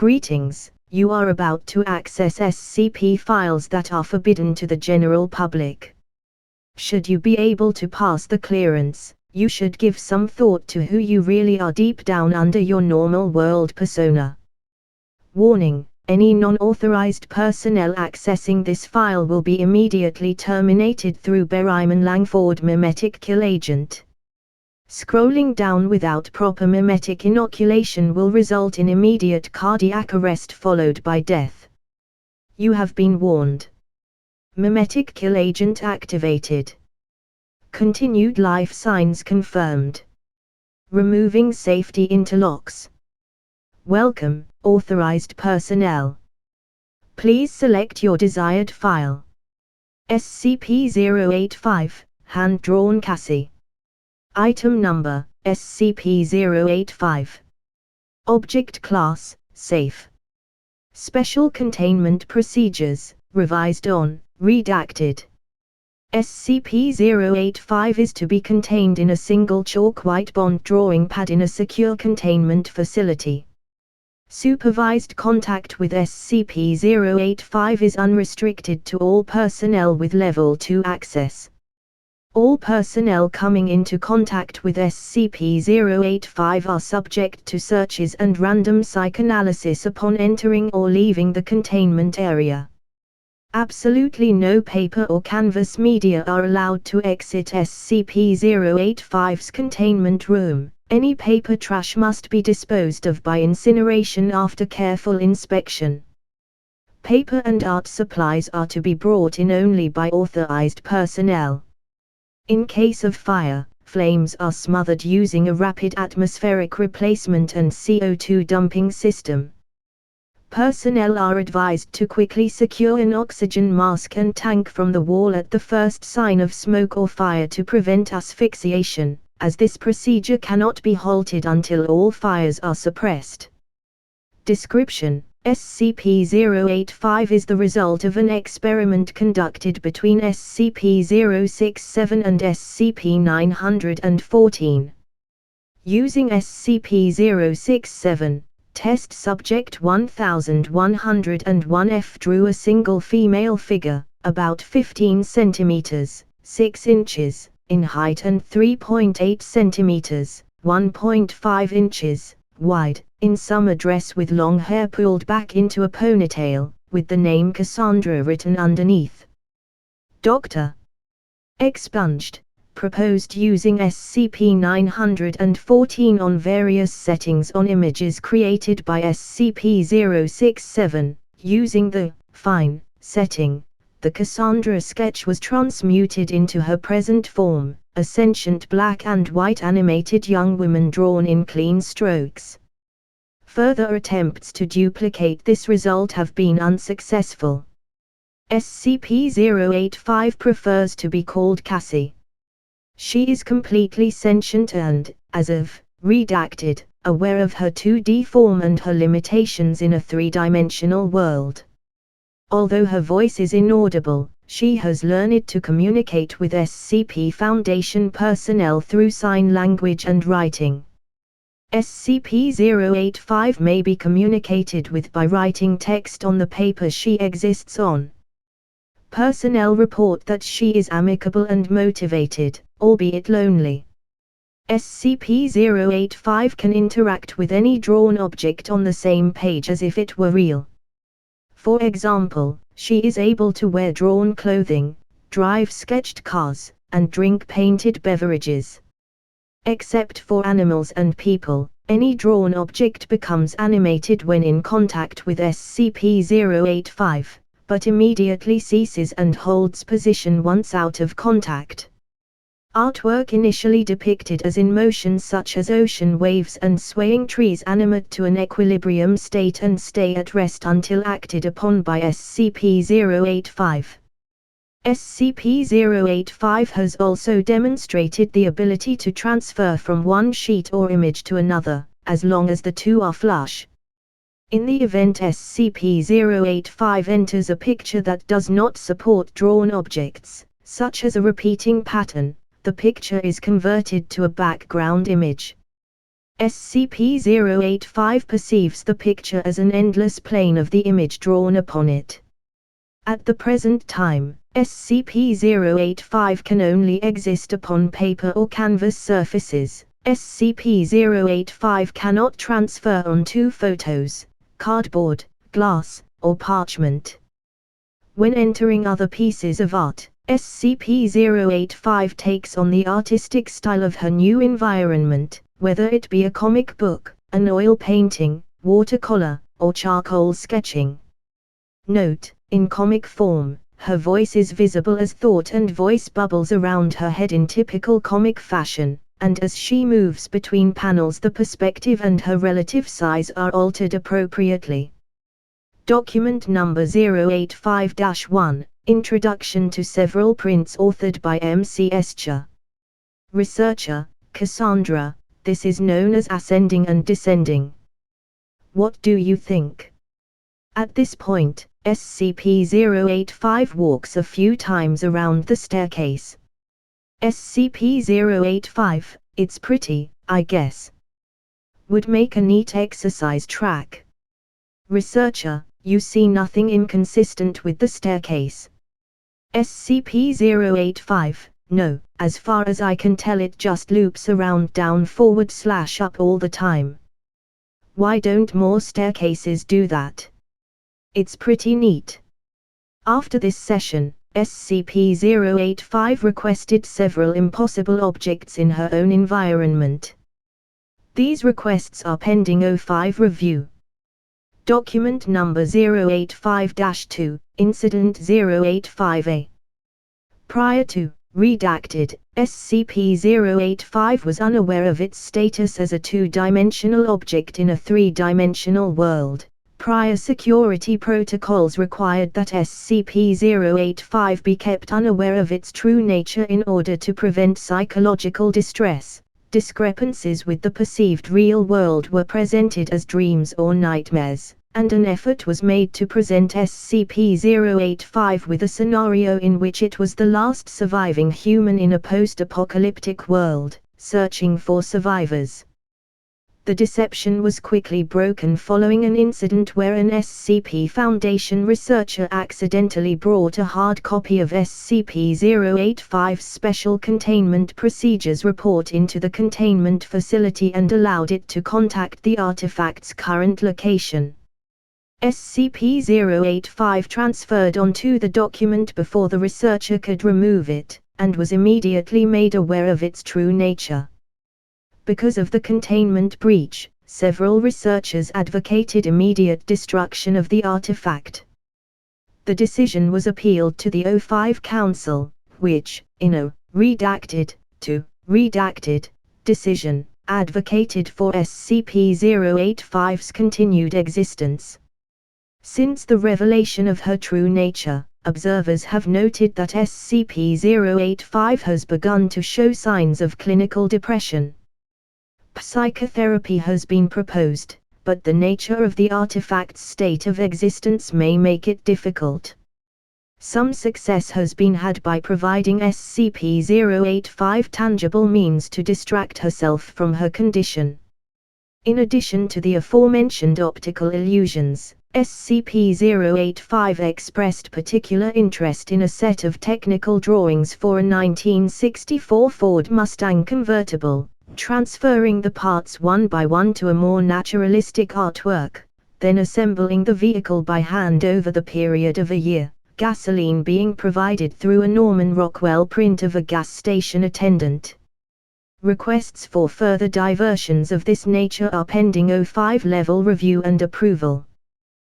Greetings, you are about to access SCP files that are forbidden to the general public. Should you be able to pass the clearance, you should give some thought to who you really are deep down under your normal world persona. Warning, any non-authorized personnel accessing this file will be immediately terminated through Berryman Langford Memetic Kill Agent. Scrolling down without proper memetic inoculation will result in immediate cardiac arrest followed by death. You have been warned. Memetic Kill Agent activated. Continued life signs confirmed. Removing safety interlocks. Welcome, authorized personnel. Please select your desired file. SCP-085, hand-drawn Cassy. Item number, SCP-085. Object class, safe. Special containment procedures, revised on, redacted. SCP-085 is to be contained in a single chalk white bond drawing pad in a secure containment facility. Supervised contact with SCP-085 is unrestricted to all personnel with Level 2 access. All personnel coming into contact with SCP-085 are subject to searches and random psychanalysis upon entering or leaving the containment area. Absolutely no paper or canvas media are allowed to exit SCP-085's containment room. Any paper trash must be disposed of by incineration after careful inspection. Paper and art supplies are to be brought in only by authorized personnel. In case of fire, flames are smothered using a rapid atmospheric replacement and CO2 dumping system. Personnel are advised to quickly secure an oxygen mask and tank from the wall at the first sign of smoke or fire to prevent asphyxiation, as this procedure cannot be halted until all fires are suppressed. Description: SCP-085 is the result of an experiment conducted between SCP-067 and SCP-914. Using SCP-067, Test Subject 1101F drew a single female figure, about 15 centimeters, 6 inches, in height and 3.8 centimeters, 1.5 inches, wide, in summer dress with long hair pulled back into a ponytail, with the name Cassandra written underneath. Dr. Expunged, proposed using SCP-914 on various settings on images created by SCP-067, using the fine setting. The Cassandra sketch was transmuted into her present form, a sentient black and white animated young woman drawn in clean strokes. Further attempts to duplicate this result have been unsuccessful. SCP-085 prefers to be called Cassy. She is completely sentient and, as of, redacted, aware of her 2D form and her limitations in a three-dimensional world. Although her voice is inaudible, she has learned to communicate with SCP Foundation personnel through sign language and writing. SCP-085 may be communicated with by writing text on the paper she exists on. Personnel report that she is amicable and motivated, albeit lonely. SCP-085 can interact with any drawn object on the same page as if it were real. For example, she is able to wear drawn clothing, drive sketched cars, and drink painted beverages. Except for animals and people, any drawn object becomes animated when in contact with SCP-085, but immediately ceases and holds position once out of contact. Artwork initially depicted as in motion such as ocean waves and swaying trees animate to an equilibrium state and stay at rest until acted upon by SCP-085. SCP-085 has also demonstrated the ability to transfer from one sheet or image to another, as long as the two are flush. In the event SCP-085 enters a picture that does not support drawn objects, such as a repeating pattern, the picture is converted to a background image. SCP-085 perceives the picture as an endless plane of the image drawn upon it. At the present time, SCP-085 can only exist upon paper or canvas surfaces. SCP-085 cannot transfer onto photos, cardboard, glass, or parchment. When entering other pieces of art, SCP-085 takes on the artistic style of her new environment, whether it be a comic book, an oil painting, watercolor, or charcoal sketching. Note: in comic form, her voice is visible as thought and voice bubbles around her head in typical comic fashion, and as she moves between panels the perspective and her relative size are altered appropriately. Document number 085-1, Introduction to several prints authored by M.C.S. Cha. Researcher, Cassandra. This is known as ascending and descending. What do you think? At this point, SCP-085 walks a few times around the staircase. SCP-085, it's pretty, I guess. Would make a neat exercise track. Researcher, you see nothing inconsistent with the staircase. SCP-085, no, as far as I can tell it just loops around down/up all the time. Why don't more staircases do that? It's pretty neat. After this session, SCP-085 requested several impossible objects in her own environment. These requests are pending O5 review. Document number 085-2, Incident 085-A. Prior to redacted, SCP-085 was unaware of its status as a two-dimensional object in a three-dimensional world. Prior security protocols required that SCP-085 be kept unaware of its true nature in order to prevent psychological distress. Discrepancies with the perceived real world were presented as dreams or nightmares, and an effort was made to present SCP-085 with a scenario in which it was the last surviving human in a post-apocalyptic world, searching for survivors. The deception was quickly broken following an incident where an SCP Foundation researcher accidentally brought a hard copy of SCP-085's Special Containment Procedures report into the containment facility and allowed it to contact the artifact's current location. SCP-085 transferred onto the document before the researcher could remove it, and was immediately made aware of its true nature. Because of the containment breach, several researchers advocated immediate destruction of the artifact. The decision was appealed to the O5 Council, which, in a redacted decision, advocated for SCP-085's continued existence. Since the revelation of her true nature, observers have noted that SCP-085 has begun to show signs of clinical depression. Psychotherapy has been proposed, but the nature of the artifact's state of existence may make it difficult. Some success has been had by providing SCP-085 tangible means to distract herself from her condition. In addition to the aforementioned optical illusions, SCP-085 expressed particular interest in a set of technical drawings for a 1964 Ford Mustang convertible, transferring the parts one by one to a more naturalistic artwork, then assembling the vehicle by hand over the period of a year, gasoline being provided through a Norman Rockwell print of a gas station attendant. Requests for further diversions of this nature are pending O5 level review and approval.